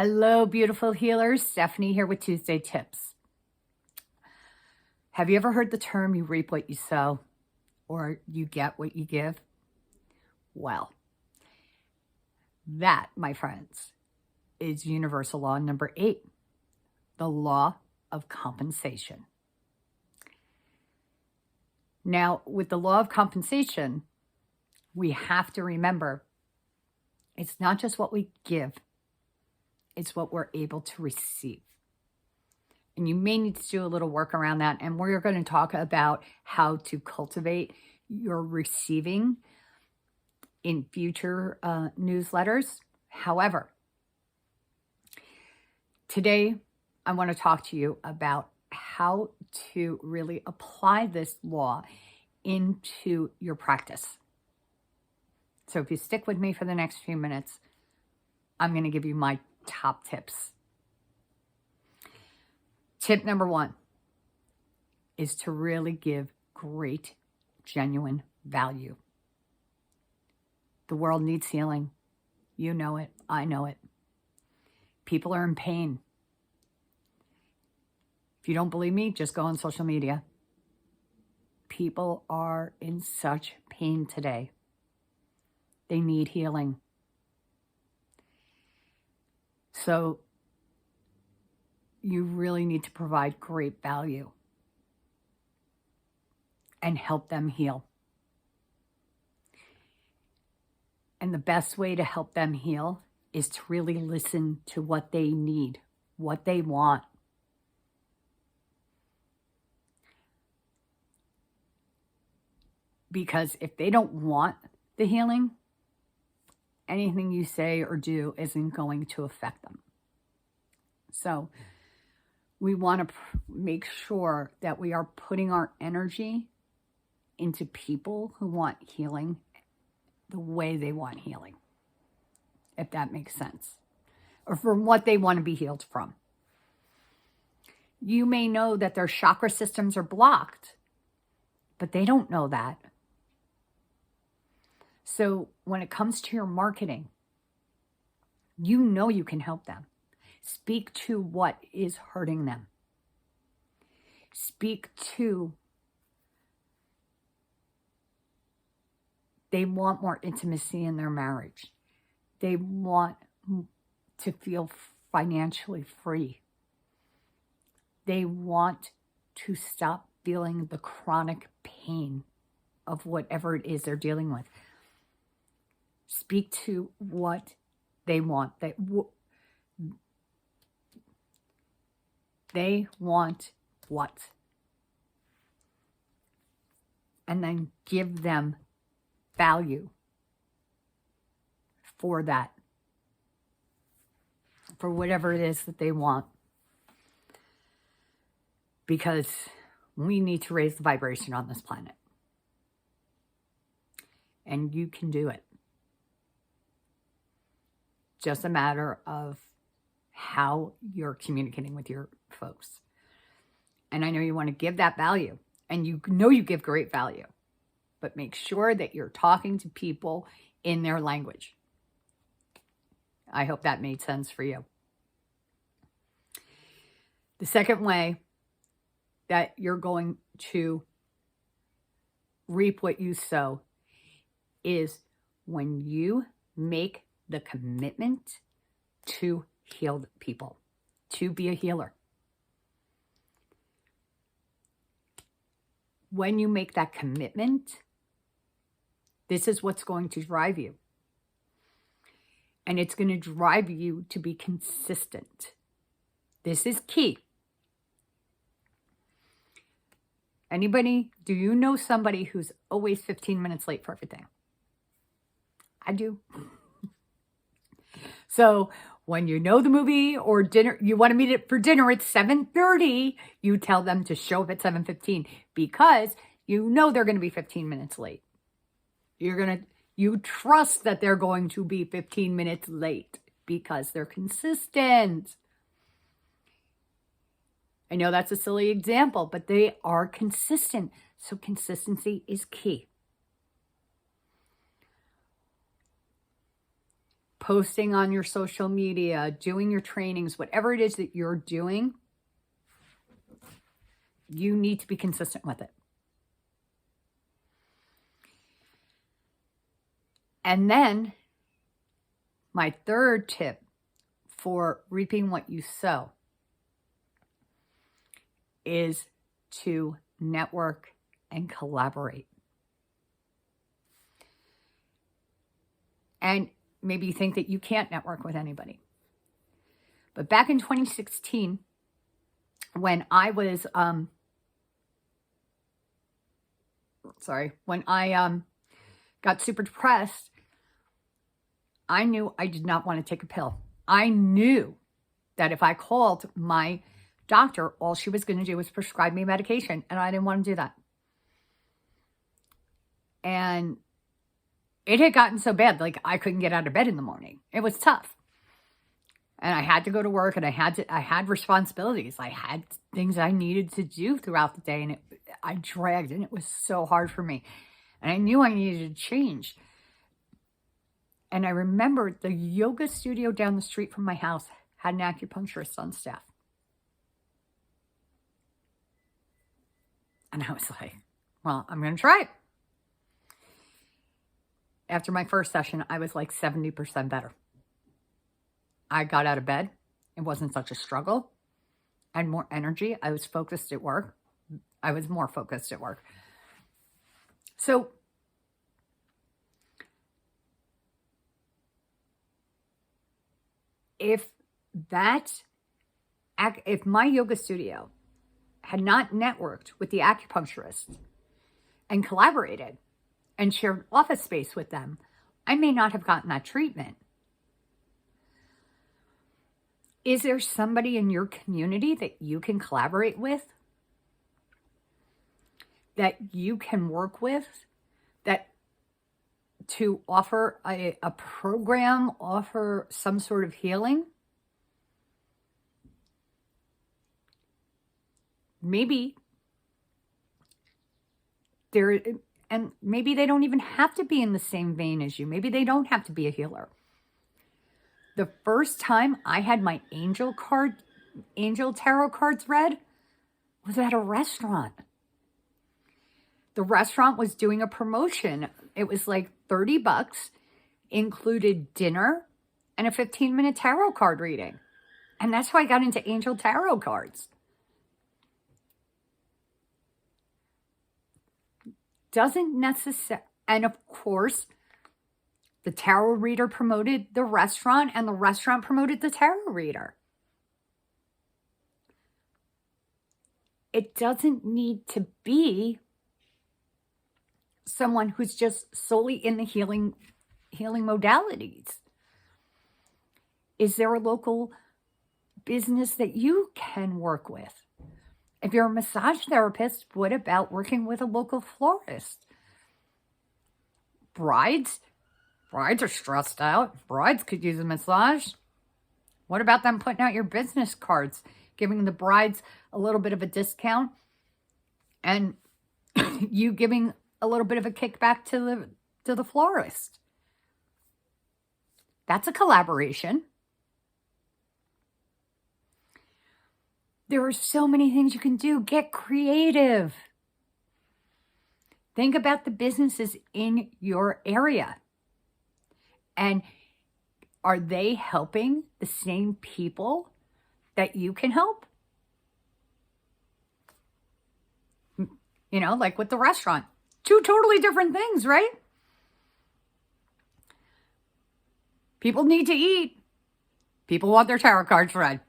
Hello, beautiful healers. Stephanie here with Tuesday Tips. Have you ever heard the term you reap what you sow, or you get what you give? Well, that, my friends, is universal law number 8, the law of compensation. Now, with the law of compensation, we have to remember it's not just what we give, it's what we're able to receive. And you may need to do a little work around that. And we're going to talk about how to cultivate your receiving in future newsletters. However, today I want to talk to you about how to really apply this law into your practice. So if you stick with me for the next few minutes, I'm going to give you my top tips. Tip number 1 is to really give great, genuine value. The world needs healing. You know it. I know it. People are in pain. If you don't believe me, just go on social media. People are in such pain today. They need healing. So you really need to provide great value and help them heal. And the best way to help them heal is to really listen to what they need, what they want. Because if they don't want the healing, anything you say or do isn't going to affect them. So we want to make sure that we are putting our energy into people who want healing the way they want healing, if that makes sense, or from what they want to be healed from. You may know that their chakra systems are blocked, but they don't know that. So when it comes to your marketing, you know you can help them. Speak to what is hurting them. Speak to, they want more intimacy in their marriage. They want to feel financially free. They want to stop feeling the chronic pain of whatever it is they're dealing with. Speak to what they want. They want what? And then give them value for that, for whatever it is that they want. Because we need to raise the vibration on this planet. And you can do it. Just a matter of how you're communicating with your folks. And I know you want to give that value, and you know you give great value, but make sure that you're talking to people in their language. I hope that made sense for you. The second way that you're going to reap what you sow is when you make the commitment to heal people, to be a healer. When you make that commitment, this is what's going to drive you. And it's going to drive you to be consistent. This is key. Anybody, do you know somebody who's always 15 minutes late for everything? I do. So when you know the movie or dinner, you want to meet it for dinner at 7:30, you tell them to show up at 7:15 because you know they're going to be 15 minutes late. You trust that they're going to be 15 minutes late because they're consistent. I know that's a silly example, but they are consistent. So consistency is key. posting on your social media, doing your trainings, whatever it is that you're doing, you need to be consistent with it. And then my third tip for reaping what you sow is to network and collaborate. And maybe you think that you can't network with anybody. But back in 2016, when I was, got super depressed, I knew I did not want to take a pill. I knew that if I called my doctor, all she was going to do was prescribe me medication, and I didn't want to do that. And it had gotten so bad, like I couldn't get out of bed in the morning. It was tough. And I had to go to work, and I had responsibilities. I had things I needed to do throughout the day, and I dragged, and it was so hard for me. And I knew I needed to change. And I remembered the yoga studio down the street from my house had an acupuncturist on staff. And I was like, well, I'm going to try it. After my first session, I was like 70% better. I got out of bed. It wasn't such a struggle. I had more energy. I was focused at work. I was more focused at work. So if my yoga studio had not networked with the acupuncturist and collaborated and shared office space with them, I may not have gotten that treatment. Is there somebody in your community that you can collaborate with, that you can work with, that to offer a program, offer some sort of healing? Maybe and maybe they don't even have to be in the same vein as you. Maybe they don't have to be a healer. The first time I had my angel tarot cards read was at a restaurant. The restaurant was doing a promotion. It was like $30, included dinner and a 15-minute tarot card reading. And that's how I got into angel tarot cards. Doesn't necessarily, and of course, the tarot reader promoted the restaurant, and the restaurant promoted the tarot reader. It doesn't need to be someone who's just solely in the healing modalities. Is there a local business that you can work with? If you're a massage therapist, what about working with a local florist? Brides are stressed out. Brides could use a massage. What about them putting out your business cards, giving the brides a little bit of a discount, and you giving a little bit of a kickback to the florist? That's a collaboration. There are so many things you can do. Get creative. Think about the businesses in your area. And are they helping the same people that you can help? You know, like with the restaurant. Two totally different things, right? People need to eat. People want their tarot cards read.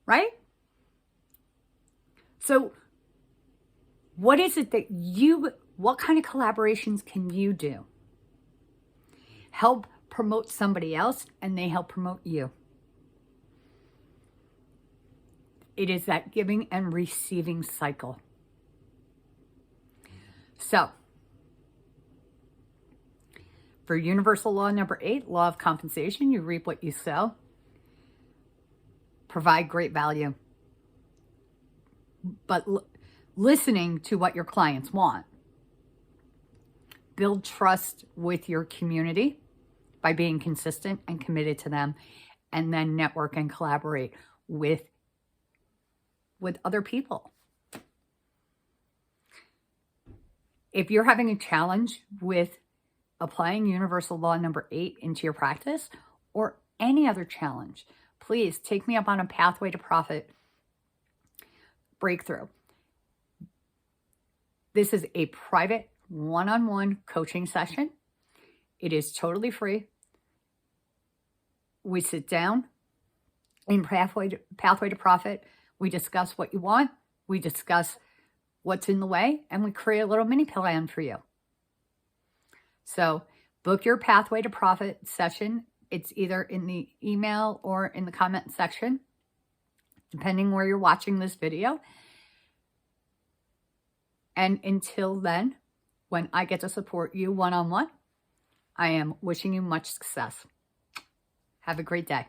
Right? So what is it that what kind of collaborations can you do? Help promote somebody else, and they help promote you. It is that giving and receiving cycle. So, for universal law number 8, law of compensation, you reap what you sow. Provide great value. But listening to what your clients want. build trust with your community by being consistent and committed to them, and then network and collaborate with other people. If you're having a challenge with applying universal law number 8 into your practice, or any other challenge, please take me up on a Pathway to Profit breakthrough. This is a private one-on-one coaching session. It is totally free. We sit down in Pathway to Profit. We discuss what you want. We discuss what's in the way, and we create a little mini plan for you. So book your Pathway to Profit session. It's either in the email or in the comment section, depending where you're watching this video. And until then, when I get to support you one-on-one, I am wishing you much success. Have a great day.